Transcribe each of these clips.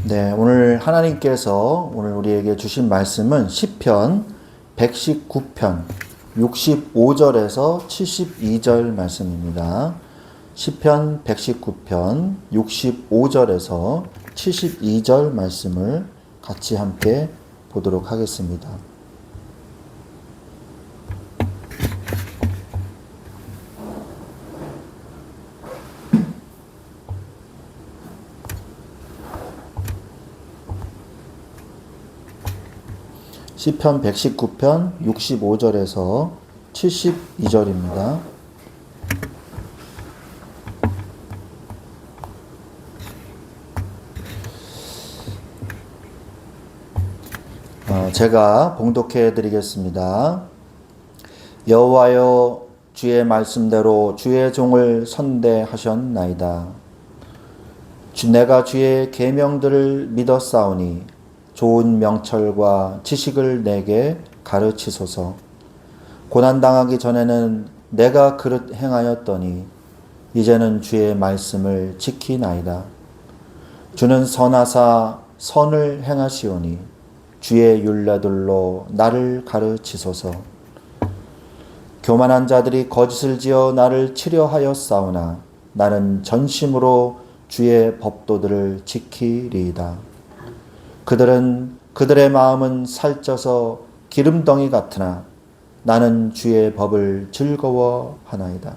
네, 오늘 하나님께서 오늘 우리에게 주신 말씀은 시편 119편 65절에서 72절 말씀입니다. 시편 119편 65절에서 72절 말씀을 같이 함께 보도록 하겠습니다. 시편 119편 65절에서 72절입니다. 제가 봉독해 드리겠습니다. 여호와여, 주의 말씀대로 주의 종을 선대하셨나이다. 내가 주의 계명들을 믿었사오니 좋은 명철과 지식을 내게 가르치소서. 고난당하기 전에는 내가 그릇 행하였더니 이제는 주의 말씀을 지키나이다. 주는 선하사 선을 행하시오니 주의 율례들로 나를 가르치소서. 교만한 자들이 거짓을 지어 나를 치려하였사오나 나는 전심으로 주의 법도들을 지키리이다. 그들의 마음은 살쪄서 기름덩이 같으나 나는 주의 법을 즐거워하나이다.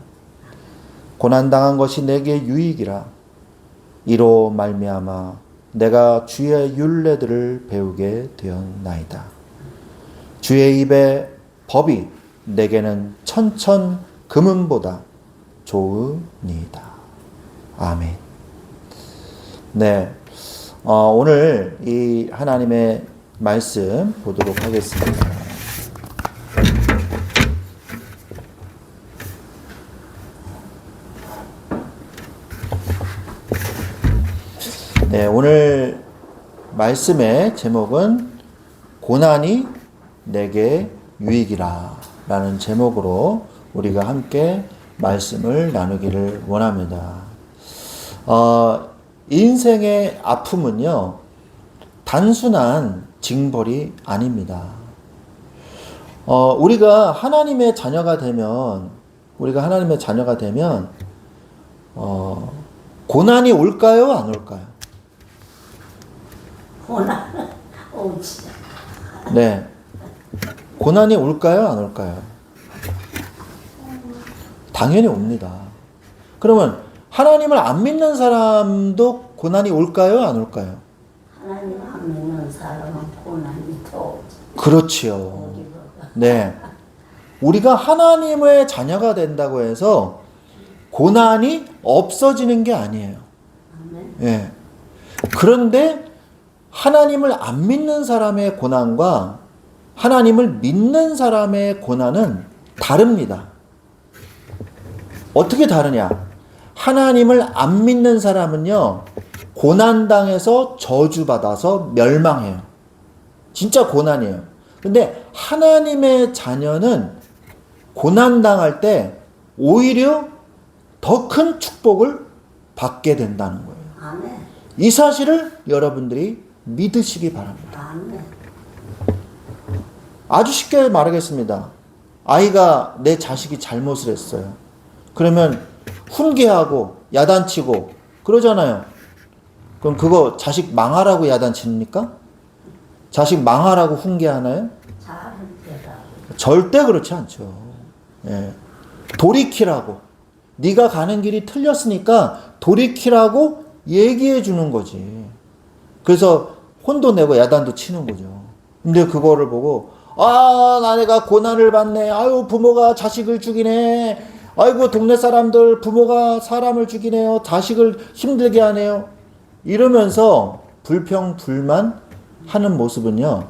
고난당한 것이 내게 유익이라. 이로 말미암아 내가 주의 율례들을 배우게 되었나이다. 주의 입의 법이 내게는 천천 금은보다 좋으니이다. 아멘. 네. 오늘 이 하나님의 말씀 보도록 하겠습니다. 네, 오늘 말씀의 제목은 고난이 내게 유익이라 라는 제목으로 우리가 함께 말씀을 나누기를 원합니다. 인생의 아픔은요, 단순한 징벌이 아닙니다. 우리가 하나님의 자녀가 되면, 고난이 올까요? 안 올까요? 고난 오지. 네. 고난이 올까요? 안 올까요? 당연히 옵니다. 그러면 하나님을 안 믿는 사람도 고난이 올까요? 안 올까요? 하나님 안 믿는 사람은 고난이 더 오지. 그렇지요. 네. 우리가 하나님의 자녀가 된다고 해서 고난이 없어지는 게 아니에요. 네. 그런데 하나님을 안 믿는 사람의 고난과 하나님을 믿는 사람의 고난은 다릅니다. 어떻게 다르냐? 하나님을 안 믿는 사람은요, 고난당해서 저주받아서 멸망해요. 진짜 고난이에요. 근데 하나님의 자녀는 고난당할 때 오히려 더 큰 축복을 받게 된다는 거예요. 아멘. 이 사실을 여러분들이 믿으시기 바랍니다. 아멘. 아주 쉽게 말하겠습니다. 아이가 내 자식이 잘못을 했어요. 그러면 훈계하고 야단치고 그러잖아요. 그럼 그거 자식 망하라고 야단칩니까? 자식 망하라고 훈계하나요? 절대 그렇지 않죠. 예. 돌이키라고. 네가 가는 길이 틀렸으니까 돌이키라고 얘기해 주는 거지. 그래서 혼도 내고 야단도 치는 거죠. 근데 그거를 보고 나 내가 고난을 받네. 아유, 부모가 자식을 죽이네. 아이고, 동네 사람들 부모가 사람을 죽이네요. 자식을 힘들게 하네요. 이러면서 불평불만 하는 모습은요,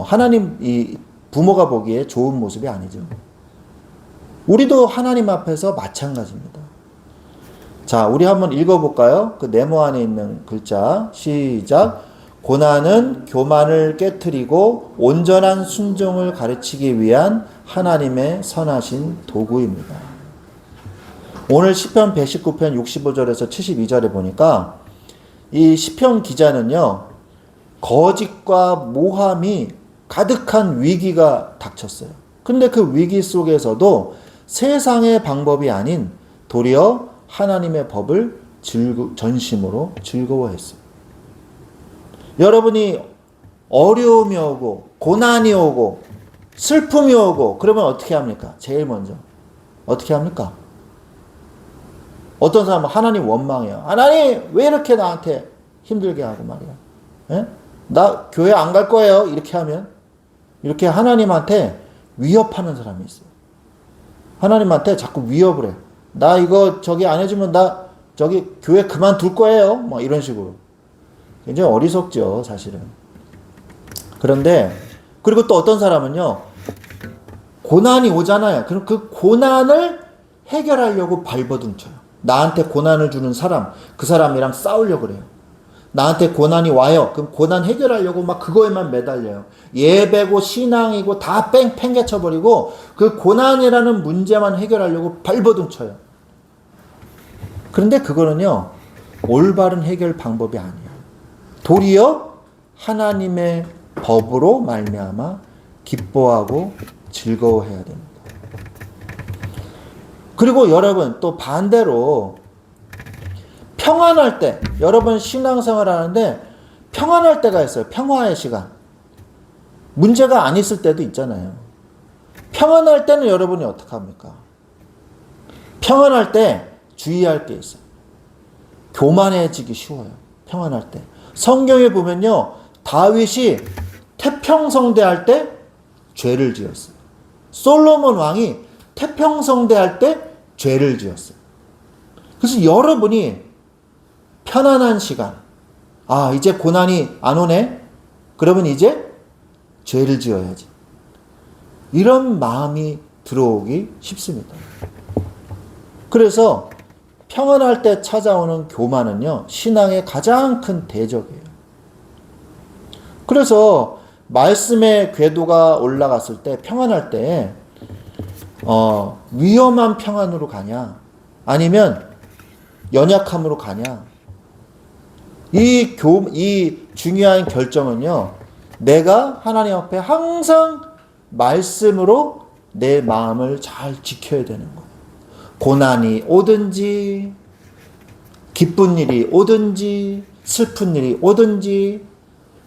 하나님, 이 부모가 보기에 좋은 모습이 아니죠. 우리도 하나님 앞에서 마찬가지입니다. 자, 우리 한번 읽어볼까요? 그 네모 안에 있는 글자, 시작. 고난은 교만을 깨트리고 온전한 순종을 가르치기 위한 하나님의 선하신 도구입니다. 오늘 시편 119편 65절에서 72절에 보니까 이 시편 기자는요, 거짓과 모함이 가득한 위기가 닥쳤어요. 근데 그 위기 속에서도 세상의 방법이 아닌 도리어 하나님의 법을 전심으로 즐거워했어요. 여러분이 어려움이 오고 고난이 오고 슬픔이 오고 그러면 어떻게 합니까? 제일 먼저 어떻게 합니까? 어떤 사람은 하나님 원망해요. 하나님 왜 이렇게 나한테 힘들게 하고 말이야. 에? 나 교회 안 갈 거예요. 이렇게 하면 이렇게 하나님한테 위협하는 사람이 있어요. 하나님한테 자꾸 위협을 해. 나 이거 저기 안 해주면 나 저기 교회 그만둘 거예요. 뭐 이런 식으로. 굉장히 어리석죠, 사실은. 그런데 그리고 또 어떤 사람은요, 고난이 오잖아요. 그럼 그 고난을 해결하려고 발버둥 쳐요. 나한테 고난을 주는 사람, 그 사람이랑 싸우려고 그래요. 나한테 고난이 와요. 그럼 고난 해결하려고 막 그거에만 매달려요. 예배고 신앙이고 다 팽개쳐버리고 그 고난이라는 문제만 해결하려고 발버둥 쳐요. 그런데 그거는요, 올바른 해결 방법이 아니에요. 도리어 하나님의 법으로 말미암아 기뻐하고 즐거워해야 됩니다. 그리고 여러분 또 반대로 평안할 때, 여러분 신앙생활 하는데 평안할 때가 있어요. 평화의 시간. 문제가 안 있을 때도 있잖아요. 평안할 때는 여러분이 어떻게 합니까? 평안할 때 주의할 게 있어요. 교만해지기 쉬워요. 평안할 때. 성경에 보면요, 다윗이 태평성대할 때 죄를 지었어요. 솔로몬 왕이 태평성대할 때 죄를 지었어요. 그래서 여러분이 편안한 시간, 아 이제 고난이 안 오네? 그러면 이제 죄를 지어야지. 이런 마음이 들어오기 쉽습니다. 그래서 평안할 때 찾아오는 교만은요, 신앙의 가장 큰 대적이에요. 그래서 말씀의 궤도가 올라갔을 때, 평안할 때 위험한 평안으로 가냐, 아니면 연약함으로 가냐, 이 중요한 결정은요, 내가 하나님 앞에 항상 말씀으로 내 마음을 잘 지켜야 되는 거예요. 고난이 오든지 기쁜 일이 오든지 슬픈 일이 오든지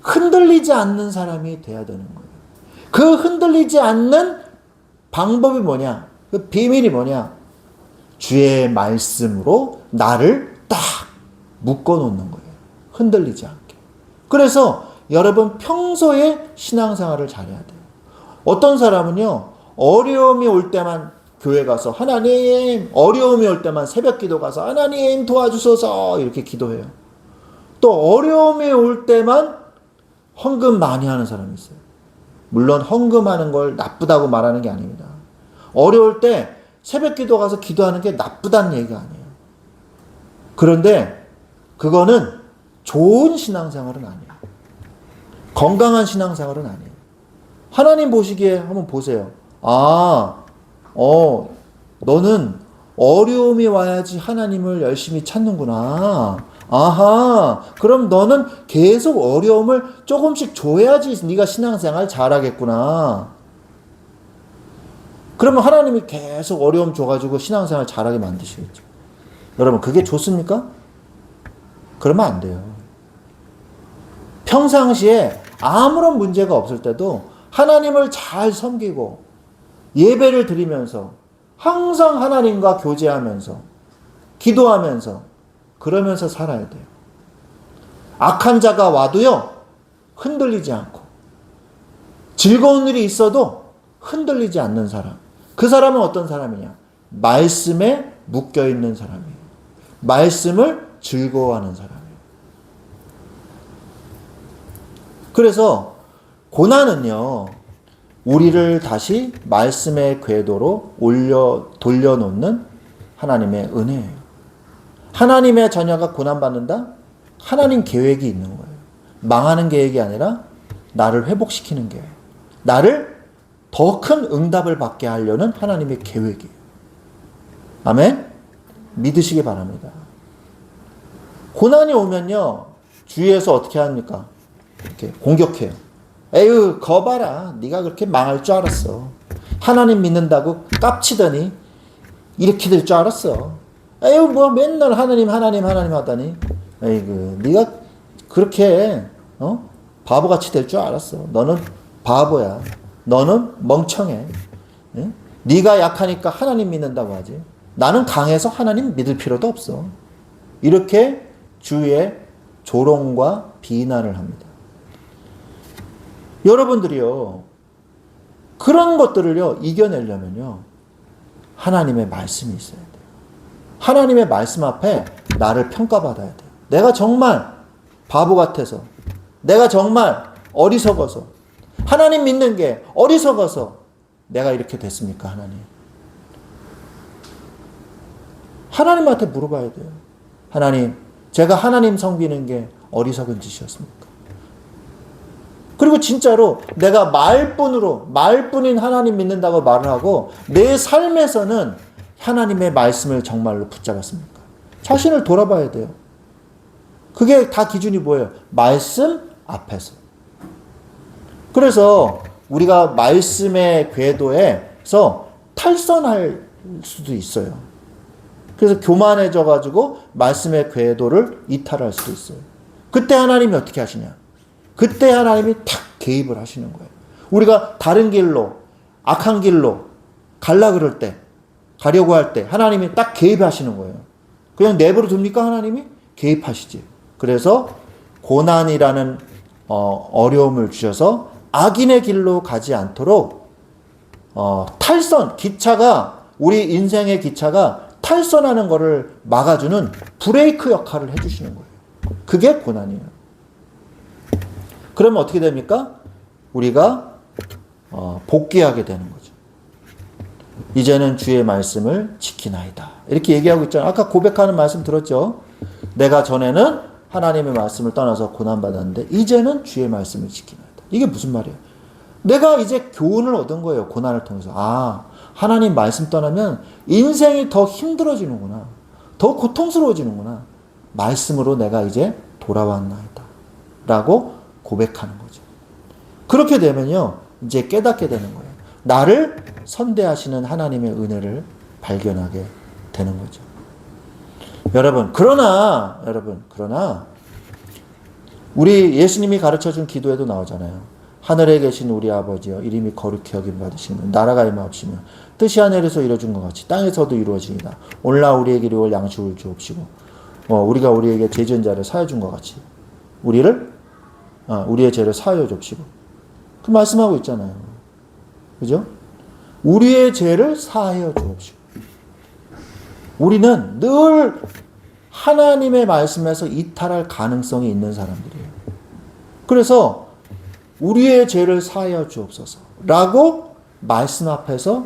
흔들리지 않는 사람이 돼야 되는 거예요. 그 흔들리지 않는 방법이 뭐냐? 그 비밀이 뭐냐? 주의 말씀으로 나를 딱 묶어 놓는 거예요. 흔들리지 않게. 그래서 여러분 평소에 신앙생활을 잘해야 돼요. 어떤 사람은요, 어려움이 올 때만 교회 가서 하나님, 어려움이 올 때만 새벽 기도 가서 하나님 도와주소서 이렇게 기도해요. 또 어려움이 올 때만 헌금 많이 하는 사람이 있어요. 물론 헌금하는 걸 나쁘다고 말하는 게 아닙니다. 어려울 때 새벽 기도 가서 기도하는 게 나쁘다는 얘기가 아니에요. 그런데 그거는 좋은 신앙생활은 아니에요. 건강한 신앙생활은 아니에요. 하나님 보시기에 한번 보세요. 너는 어려움이 와야지 하나님을 열심히 찾는구나. 아하, 그럼 너는 계속 어려움을 조금씩 줘야지 네가 신앙생활 잘하겠구나. 그러면 하나님이 계속 어려움 줘가지고 신앙생활 잘하게 만드시겠죠. 여러분, 그게 좋습니까? 그러면 안 돼요. 평상시에 아무런 문제가 없을 때도 하나님을 잘 섬기고 예배를 드리면서 항상 하나님과 교제하면서 기도하면서 그러면서 살아야 돼요. 악한 자가 와도요, 흔들리지 않고 즐거운 일이 있어도 흔들리지 않는 사람. 그 사람은 어떤 사람이냐? 말씀에 묶여있는 사람이에요. 말씀을 즐거워하는 사람이에요. 그래서 고난은요, 우리를 다시 말씀의 궤도로 돌려놓는 하나님의 은혜예요. 하나님의 자녀가 고난받는다? 하나님 계획이 있는 거예요. 망하는 계획이 아니라 나를 회복시키는 계획. 나를 더 큰 응답을 받게 하려는 하나님의 계획이에요. 아멘? 믿으시기 바랍니다. 고난이 오면요, 주위에서 어떻게 합니까? 이렇게 공격해요. 에휴, 거봐라. 네가 그렇게 망할 줄 알았어. 하나님 믿는다고 깝치더니 이렇게 될 줄 알았어. 에휴, 뭐 맨날 하나님 하다니. 에이구, 네가 그렇게 바보같이 될 줄 알았어. 너는 바보야. 너는 멍청해. 응? 네가 약하니까 하나님 믿는다고 하지. 나는 강해서 하나님 믿을 필요도 없어. 이렇게 주위에 조롱과 비난을 합니다. 여러분들이요, 그런 것들을요, 이겨내려면요, 하나님의 말씀이 있어야 돼요. 하나님의 말씀 앞에 나를 평가받아야 돼요. 내가 정말 바보 같아서, 내가 정말 어리석어서, 하나님 믿는 게 어리석어서 내가 이렇게 됐습니까, 하나님? 하나님한테 물어봐야 돼요. 하나님, 제가 하나님 섬기는 게 어리석은 짓이었습니까? 그리고 진짜로 내가 말뿐인 하나님 믿는다고 말을 하고 내 삶에서는 하나님의 말씀을 정말로 붙잡았습니까? 자신을 돌아봐야 돼요. 그게 다 기준이 뭐예요? 말씀 앞에서. 그래서 우리가 말씀의 궤도에서 탈선할 수도 있어요. 그래서 교만해져 가지고 말씀의 궤도를 이탈할 수도 있어요. 그때 하나님이 어떻게 하시냐? 그때 하나님이 탁 개입을 하시는 거예요. 우리가 다른 길로, 악한 길로 가려고 할 때 하나님이 딱 개입하시는 거예요. 그냥 내버려 둡니까? 하나님이? 개입하시지. 그래서 고난이라는 어려움을 주셔서 악인의 길로 가지 않도록 우리 인생의 기차가 탈선하는 것을 막아주는 브레이크 역할을 해주시는 거예요. 그게 고난이에요. 그러면 어떻게 됩니까? 우리가 복귀하게 되는 거죠. 이제는 주의 말씀을 지키나이다. 이렇게 얘기하고 있잖아요. 아까 고백하는 말씀 들었죠? 내가 전에는 하나님의 말씀을 떠나서 고난받았는데 이제는 주의 말씀을 지키나이다. 이게 무슨 말이에요? 내가 이제 교훈을 얻은 거예요. 고난을 통해서. 아, 하나님 말씀 떠나면 인생이 더 힘들어지는구나. 더 고통스러워지는구나. 말씀으로 내가 이제 돌아왔나이다. 라고 고백하는 거죠. 그렇게 되면요, 이제 깨닫게 되는 거예요. 나를 선대하시는 하나님의 은혜를 발견하게 되는 거죠. 그러나, 우리 예수님이 가르쳐 준 기도에도 나오잖아요. 하늘에 계신 우리 아버지여, 이름이 거룩히 여김 받으시면 나라가 임하옵시며 뜻이 하늘에서 이루어진 것 같이 땅에서도 이루어지이다. 오늘날 우리에게 일용할 양식을 주옵시고, 우리가 우리에게 죄 지은 자를 사하여 준 것 같이 우리의 죄를 사하여 줍시고. 그 말씀하고 있잖아요. 그죠? 우리의 죄를 사하여 주옵시고. 우리는 늘 하나님의 말씀에서 이탈할 가능성이 있는 사람들이에요. 그래서 우리의 죄를 사하여 주옵소서 라고 말씀 앞에서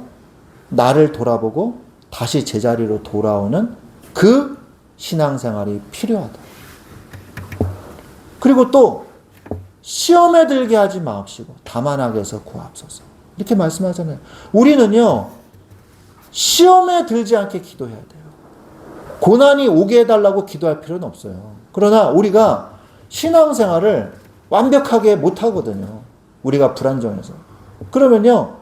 나를 돌아보고 다시 제자리로 돌아오는 그 신앙생활이 필요하다. 그리고 또 시험에 들게 하지 마옵시고 다만 악에서 구하옵소서. 이렇게 말씀하잖아요. 우리는요, 시험에 들지 않게 기도해야 돼요. 고난이 오게 해달라고 기도할 필요는 없어요. 그러나 우리가 신앙생활을 완벽하게 못하거든요. 우리가 불안정해서. 그러면요,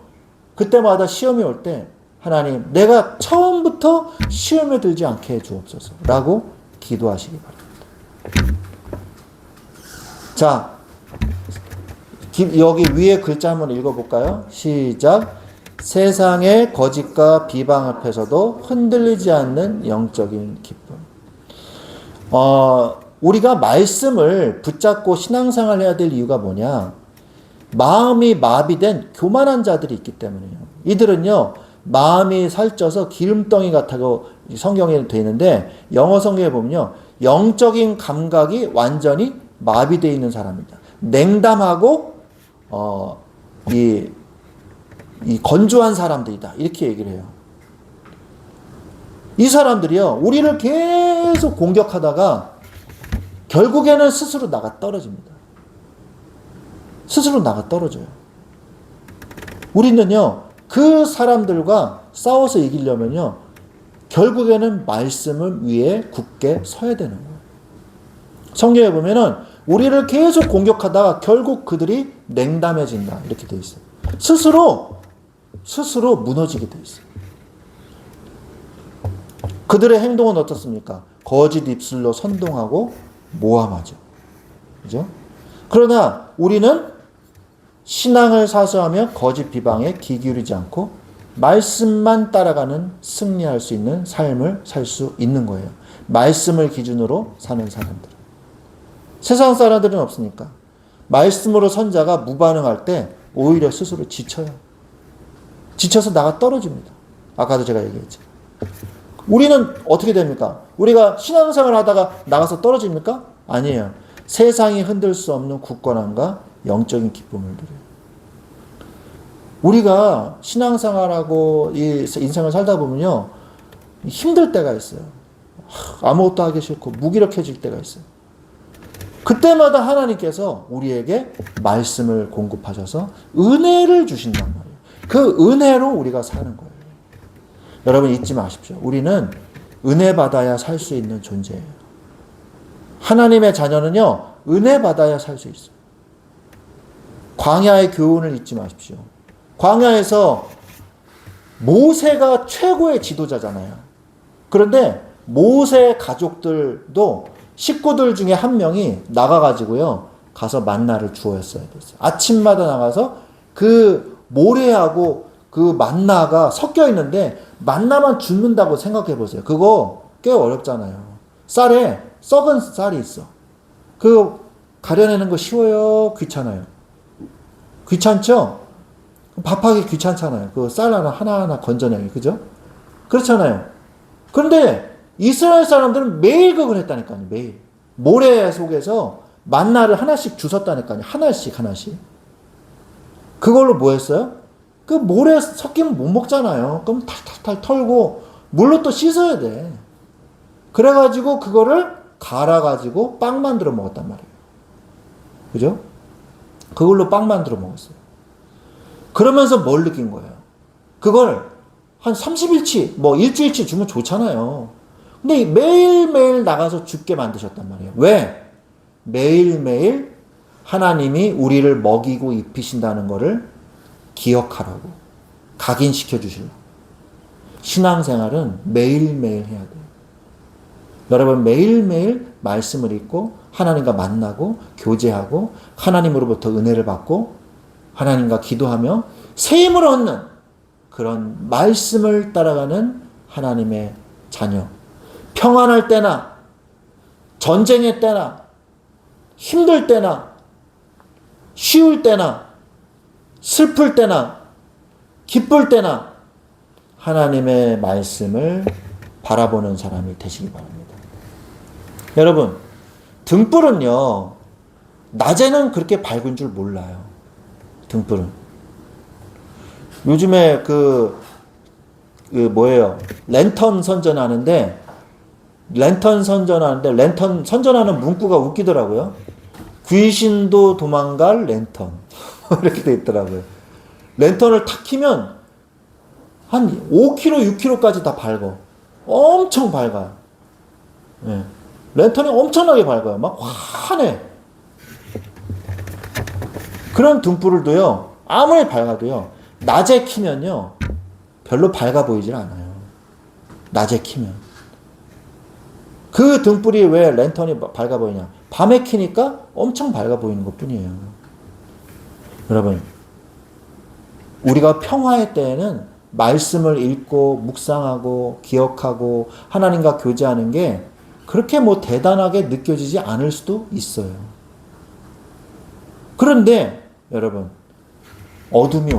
그때마다 시험이 올 때 하나님, 내가 처음부터 시험에 들지 않게 해 주옵소서 라고 기도하시기 바랍니다. 자, 여기 위에 글자 한번 읽어볼까요? 시작. 세상의 거짓과 비방 앞에서도 흔들리지 않는 영적인 기쁨. 우리가 말씀을 붙잡고 신앙생활을 해야 될 이유가 뭐냐? 마음이 마비된 교만한 자들이 있기 때문이에요. 이들은요, 마음이 살쪄서 기름덩이 같다고 성경에 되어 있는데, 영어 성경에 보면요, 영적인 감각이 완전히 마비되어 있는 사람입니다. 냉담하고 이 건조한 사람들이다. 이렇게 얘기를 해요. 이 사람들이요, 우리를 계속 공격하다가 결국에는 스스로 나가 떨어집니다. 스스로 나가 떨어져요. 우리는요, 그 사람들과 싸워서 이기려면요, 결국에는 말씀을 위에 굳게 서야 되는 거예요. 성경에 보면은 우리를 계속 공격하다가 결국 그들이 냉담해진다. 이렇게 돼 있어요. 스스로 무너지게 돼 있어요. 그들의 행동은 어떻습니까? 거짓 입술로 선동하고 모함하죠. 그죠? 그러나 우리는 신앙을 사수하며 거짓 비방에 귀 기울이지 않고 말씀만 따라가는 승리할 수 있는 삶을 살 수 있는 거예요. 말씀을 기준으로 사는 사람들. 세상 사람들은 없으니까. 말씀으로 선자가 무반응할 때 오히려 스스로 지쳐요. 지쳐서 나가 떨어집니다. 아까도 제가 얘기했죠. 우리는 어떻게 됩니까? 우리가 신앙생활 하다가 나가서 떨어집니까? 아니에요. 세상이 흔들 수 없는 굳건함과 영적인 기쁨을 누려요. 우리가 신앙생활하고 이 인생을 살다 보면요, 힘들 때가 있어요. 아무것도 하기 싫고 무기력해질 때가 있어요. 그때마다 하나님께서 우리에게 말씀을 공급하셔서 은혜를 주신단 말이에요. 그 은혜로 우리가 사는 거예요. 여러분 잊지 마십시오. 우리는 은혜 받아야 살 수 있는 존재예요. 하나님의 자녀는요, 은혜 받아야 살 수 있어요. 광야의 교훈을 잊지 마십시오. 광야에서 모세가 최고의 지도자잖아요. 그런데 모세 가족들도 식구들 중에 한 명이 나가가지고요, 가서 만나를 주었어야 됐어요. 아침마다 나가서 그 모래하고 그 만나가 섞여 있는데 만나만 줍는다고 생각해 보세요. 그거 꽤 어렵잖아요. 쌀에 썩은 쌀이 있어. 그 가려내는 거 쉬워요? 귀찮아요? 귀찮죠? 밥하기 귀찮잖아요. 그 쌀 하나하나 건져내기. 그죠? 그렇잖아요. 그런데 이스라엘 사람들은 매일 그걸 했다니까요. 매일. 모래 속에서 만나를 하나씩 주웠다니까요. 하나씩. 그걸로 뭐 했어요? 그 모래 섞이면 못 먹잖아요. 그럼 탈탈탈 털고 물로 또 씻어야 돼. 그래가지고 그거를 갈아가지고 빵 만들어 먹었단 말이에요. 그죠? 그걸로 빵 만들어 먹었어요. 그러면서 뭘 느낀 거예요? 그걸 한 30일치, 뭐 일주일치 주면 좋잖아요. 근데 매일매일 나가서 죽게 만드셨단 말이에요. 왜? 매일매일 하나님이 우리를 먹이고 입히신다는 것을 기억하라고, 각인시켜 주시려고. 신앙생활은 매일매일 해야 돼요. 여러분 매일매일 말씀을 읽고 하나님과 만나고 교제하고 하나님으로부터 은혜를 받고 하나님과 기도하며 새 힘을 얻는 그런 말씀을 따라가는 하나님의 자녀. 평안할 때나 전쟁의 때나 힘들 때나 쉬울 때나 슬플 때나 기쁠 때나 하나님의 말씀을 바라보는 사람이 되시기 바랍니다. 여러분, 등불은요, 낮에는 그렇게 밝은 줄 몰라요. 등불은. 요즘에 랜턴 선전하는데, 랜턴 선전하는 문구가 웃기더라고요. 귀신도 도망갈 랜턴. 이렇게 돼 있더라고요. 랜턴을 탁 키면 한 5km, 6km까지 다 밝아. 엄청 밝아요. 네. 랜턴이 엄청나게 밝아요. 막 환해. 그런 등불을도요, 아무리 밝아도요, 낮에 키면요, 별로 밝아 보이질 않아요. 낮에 키면. 그 등불이 왜 랜턴이 밝아 보이냐? 밤에 키니까 엄청 밝아 보이는 것 뿐이에요. 여러분, 우리가 평화의 때에는 말씀을 읽고 묵상하고 기억하고 하나님과 교제하는 게 그렇게 뭐 대단하게 느껴지지 않을 수도 있어요. 그런데 여러분, 어둠이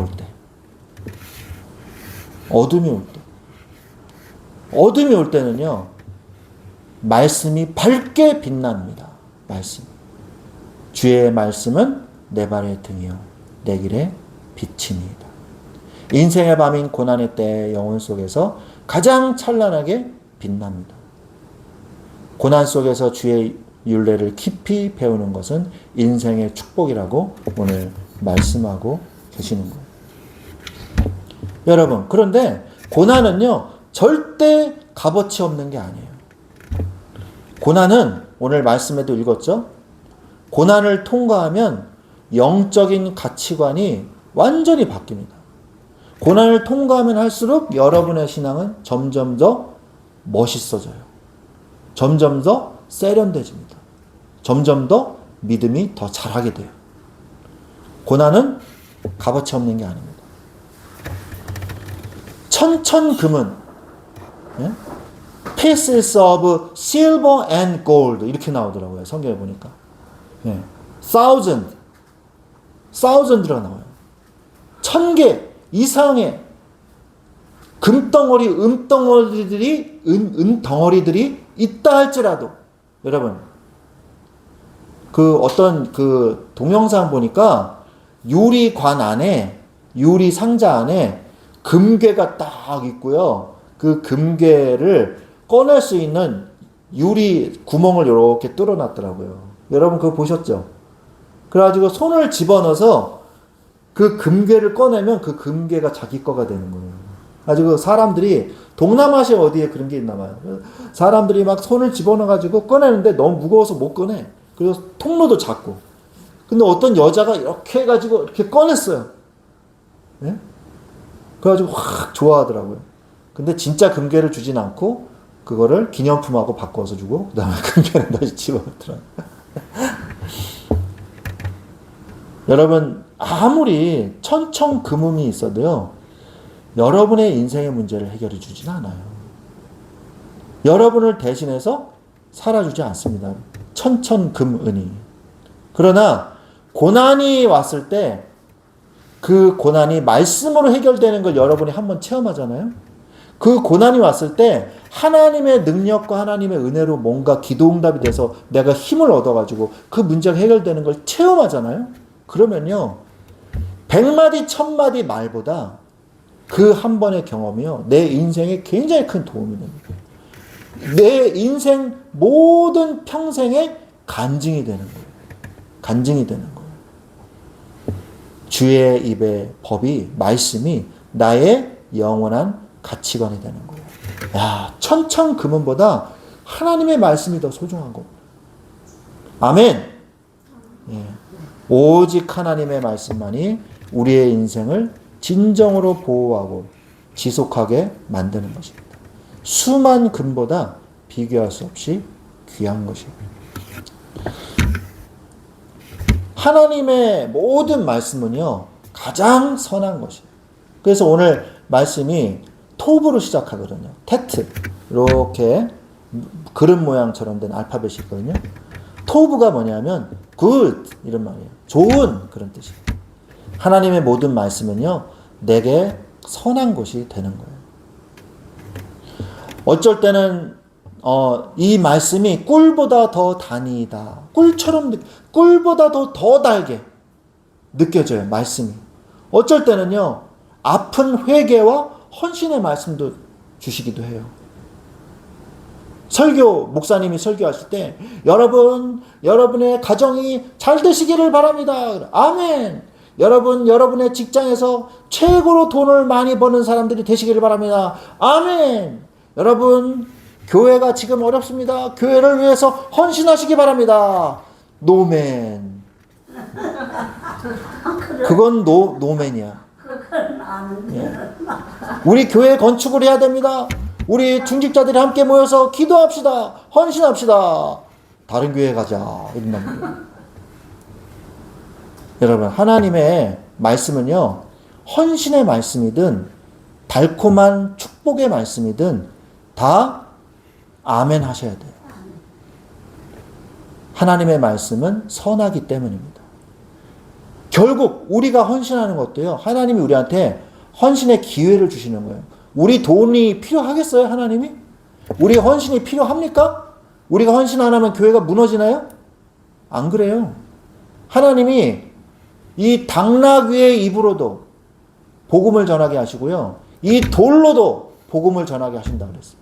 올 때는요, 말씀이 밝게 빛납니다. 말씀. 주의 말씀은 내 발의 등이요 내 길의 빛입니다. 인생의 밤인 고난의 때 영혼 속에서 가장 찬란하게 빛납니다. 고난 속에서 주의 율례를 깊이 배우는 것은 인생의 축복이라고 오늘 말씀하고 계시는 거예요. 여러분, 그런데 고난은요, 절대 값어치 없는 게 아니에요. 고난은 오늘 말씀에도 읽었죠? 고난을 통과하면 영적인 가치관이 완전히 바뀝니다. 고난을 통과하면 할수록 여러분의 신앙은 점점 더 멋있어져요. 점점 더 세련돼집니다. 점점 더 믿음이 더 잘하게 돼요. 고난은 값어치 없는 게 아닙니다. 천천금은 예? pieces of silver and gold 이렇게 나오더라고요. 성경에 보니까. 예. thousand라고 나와요. 1000개 이상의 금덩어리, 은덩어리들이 있다 할지라도 여러분 그 어떤 그 동영상 보니까 유리관 안에 유리 상자 안에 금괴가 딱 있고요. 그 금괴를 꺼낼 수 있는 유리 구멍을 이렇게 뚫어놨더라고요. 여러분 그거 보셨죠? 그래가지고 손을 집어넣어서 그 금괴를 꺼내면 그 금괴가 자기 거가 되는 거예요. 가지고 사람들이 동남아시아 어디에 그런 게 있나 봐요. 사람들이 막 손을 집어넣어가지고 꺼내는데 너무 무거워서 못 꺼내. 그래서 통로도 작고. 근데 어떤 여자가 이렇게 해가지고 이렇게 꺼냈어요. 네? 그래가지고 확 좋아하더라고요. 근데 진짜 금괴를 주진 않고 그거를 기념품하고 바꿔서 주고 그 다음에 금괴는 다시 집어넣더라고요. 여러분 아무리 천청금음이 있어도요. 여러분의 인생의 문제를 해결해 주진 않아요. 여러분을 대신해서 살아주지 않습니다. 천천금은이. 그러나 고난이 왔을 때 그 고난이 말씀으로 해결되는 걸 여러분이 한번 체험하잖아요. 그 고난이 왔을 때 하나님의 능력과 하나님의 은혜로 뭔가 기도응답이 돼서 내가 힘을 얻어가지고 그 문제가 해결되는 걸 체험하잖아요. 그러면요 100마디 1000마디 말보다 그 한 번의 경험이요 내 인생에 굉장히 큰 도움이 됩니다. 내 인생 모든 평생의 간증이 되는 거예요. 간증이 되는 거예요. 주의 입의 법이 말씀이 나의 영원한 가치관이 되는 거예요. 야, 천천금은보다 하나님의 말씀이 더 소중한 겁니다. 아멘. 예. 오직 하나님의 말씀만이 우리의 인생을 진정으로 보호하고 지속하게 만드는 것입니다. 수만 금보다 비교할 수 없이 귀한 것입니다. 하나님의 모든 말씀은요 가장 선한 것이에요. 그래서 오늘 말씀이 톱으로 시작하거든요. 테트 이렇게 그릇 모양처럼 된 알파벳이 있거든요. 토브가 뭐냐면 good 이런 말이에요. 좋은 그런 뜻이에요. 하나님의 모든 말씀은요 내게 선한 것이 되는 거예요. 어쩔 때는 이 말씀이 꿀보다 더 단이다. 꿀보다 더 달게 느껴져요. 말씀이. 어쩔 때는요 아픈 회개와 헌신의 말씀도 주시기도 해요. 목사님이 설교하실 때 여러분의 가정이 잘 되시기를 바랍니다. 아멘. 여러분의 직장에서 최고로 돈을 많이 버는 사람들이 되시기를 바랍니다. 아멘. 여러분 교회가 지금 어렵습니다. 교회를 위해서 헌신하시기 바랍니다. 노맨. 그건 노맨이야. 예. 우리 교회 건축을 해야 됩니다. 우리 중직자들이 함께 모여서 기도합시다. 헌신합시다. 다른 교회 가자. 이런 말. 여러분 하나님의 말씀은요 헌신의 말씀이든 달콤한 축복의 말씀이든 다 아멘 하셔야 돼요. 하나님의 말씀은 선하기 때문입니다. 결국 우리가 헌신하는 것도요 하나님이 우리한테 헌신의 기회를 주시는 거예요. 우리 돈이 필요하겠어요? 하나님이? 우리 헌신이 필요합니까? 우리가 헌신 안 하면 교회가 무너지나요? 안 그래요. 하나님이 이 당나귀 위의 입으로도 복음을 전하게 하시고요. 이 돌로도 복음을 전하게 하신다 그랬어요.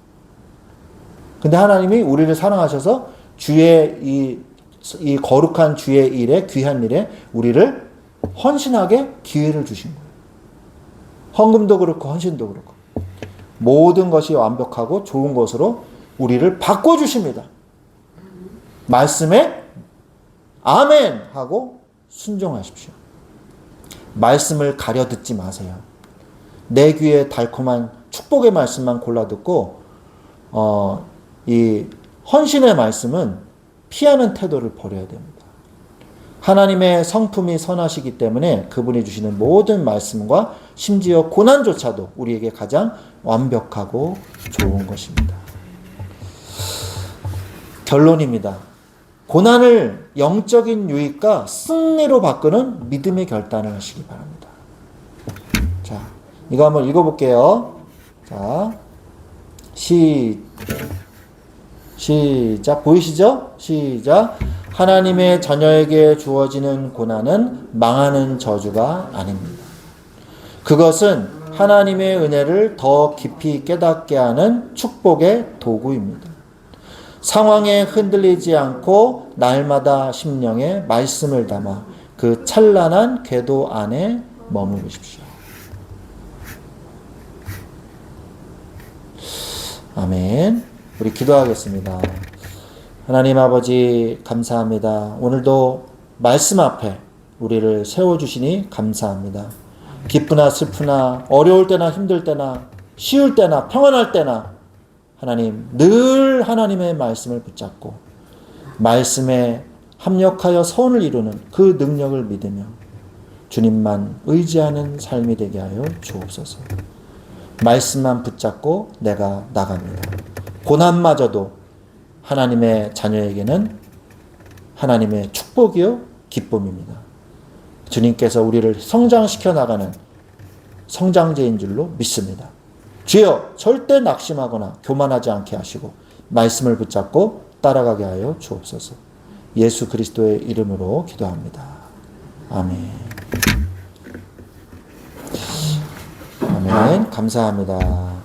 근데 하나님이 우리를 사랑하셔서 주의 이 거룩한 주의 일에 귀한 일에 우리를 헌신하게 기회를 주신 거예요. 헌금도 그렇고 헌신도 그렇고 모든 것이 완벽하고 좋은 것으로 우리를 바꿔주십니다. 말씀에 아멘 하고 순종하십시오. 말씀을 가려 듣지 마세요. 내 귀에 달콤한 축복의 말씀만 골라 듣고 이 헌신의 말씀은 피하는 태도를 버려야 됩니다. 하나님의 성품이 선하시기 때문에 그분이 주시는 모든 말씀과 심지어 고난조차도 우리에게 가장 완벽하고 좋은 것입니다. 결론입니다. 고난을 영적인 유익과 승리로 바꾸는 믿음의 결단을 하시기 바랍니다. 자, 이거 한번 읽어볼게요. 자, 시작. 보이시죠? 시작. 하나님의 자녀에게 주어지는 고난은 망하는 저주가 아닙니다. 그것은 하나님의 은혜를 더 깊이 깨닫게 하는 축복의 도구입니다. 상황에 흔들리지 않고 날마다 심령에 말씀을 담아 그 찬란한 궤도 안에 머무르십시오. 아멘. 우리 기도하겠습니다. 하나님 아버지 감사합니다. 오늘도 말씀 앞에 우리를 세워주시니 감사합니다. 기쁘나 슬프나 어려울 때나 힘들 때나 쉬울 때나 평안할 때나 하나님 늘 하나님의 말씀을 붙잡고 말씀에 합력하여 선을 이루는 그 능력을 믿으며 주님만 의지하는 삶이 되게 하여 주옵소서. 말씀만 붙잡고 내가 나갑니다. 고난마저도 하나님의 자녀에게는 하나님의 축복이요 기쁨입니다. 주님께서 우리를 성장시켜 나가는 성장제인 줄로 믿습니다. 주여 절대 낙심하거나 교만하지 않게 하시고 말씀을 붙잡고 따라가게 하여 주옵소서. 예수 그리스도의 이름으로 기도합니다. 아멘. 아멘. 감사합니다.